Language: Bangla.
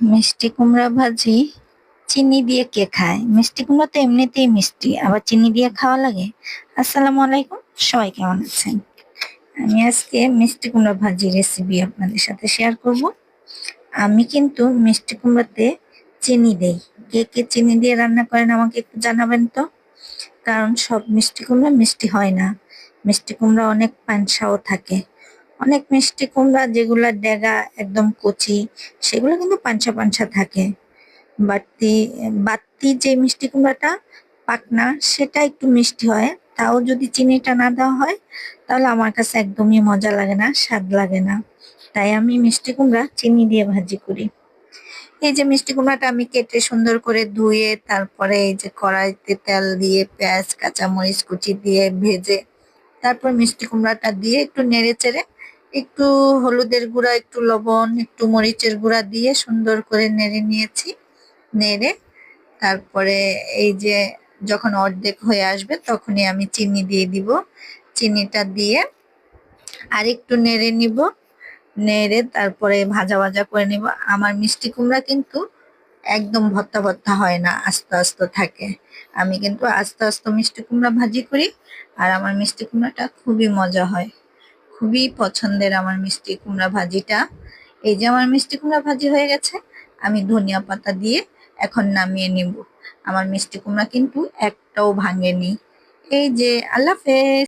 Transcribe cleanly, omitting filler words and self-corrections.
মিষ্টি কুমড়া ভাজি চিনি দিয়ে কে খায়? মিষ্টি কুমড়া তো এমনিতেই মিষ্টি, আবার চিনি দিয়ে খাওয়া লাগে? আসসালামু আলাইকুম, সবাই কেমন আছেন? আমি আজকে মিষ্টি কুমড়া ভাজি রেসিপি আপনাদের সাথে শেয়ার করব। আমি কিন্তু মিষ্টি কুমড়াতে চিনি দেই। কে কে চিনি দিয়ে রান্না করেন আমাকে একটু জানাবেন তো। কারণ সব মিষ্টি কুমড়া মিষ্টি হয় না, মিষ্টি কুমড়া অনেক পানসাও থাকে। অনেক মিষ্টি কুমড়া যেগুলা ডেগা একদম কচি, সেগুলো কিন্তু পানসা পানসা থাকে। বাড়তি বাড়তি যে মিষ্টি কুমড়াটা পাকনা, সেটা একটু মিষ্টি হয়। তাও যদি চিনিটা না দেওয়া হয় তাহলে আমার কাছে একদমই মজা লাগে না, স্বাদ লাগে না। তাই আমি মিষ্টি কুমড়া চিনি দিয়ে ভাজি করি। এই যে মিষ্টি কুমড়াটা আমি কেটে সুন্দর করে ধুয়ে তারপরে এই যে কড়াইতে তেল দিয়ে পেঁয়াজ কাঁচামরিচ কুচি দিয়ে ভেজে তারপর মিষ্টি কুমড়াটা দিয়ে একটু নেড়ে চেড়ে একটু হলুদের গুঁড়া, একটু লবণ, একটু মরিচের গুঁড়া দিয়ে সুন্দর করে নেড়ে নিয়েছি। নেড়ে তারপরে এই যে যখন অর্ধেক হয়ে আসবে তখনই আমি চিনি দিয়ে দিব। চিনিটা দিয়ে আরেকটু নেড়ে নিব। নেড়ে তারপরে ভাজা ভাজা করে নিব। আমার মিষ্টি কুমড়া কিন্তু একদম ভর্তা ভর্তা হয় না, আস্তে আস্তে থাকে। আমি কিন্তু আস্তে আস্তে মিষ্টি কুমড়া ভাজি করি, আর আমার মিষ্টি কুমড়াটা খুবই মজা হয়। খুবই পছন্দের আমার মিষ্টি কুমড়া ভাজিটা। এই যে আমার মিষ্টি কুমড়া ভাজি হয়ে গেছে, আমি ধনিয়া পাতা দিয়ে এখন নামিয়ে নিব। আমার মিষ্টি কুমড়া কিন্তু একটাও ভাঙেনি। এই যে, আল্লাহ হাফেজ।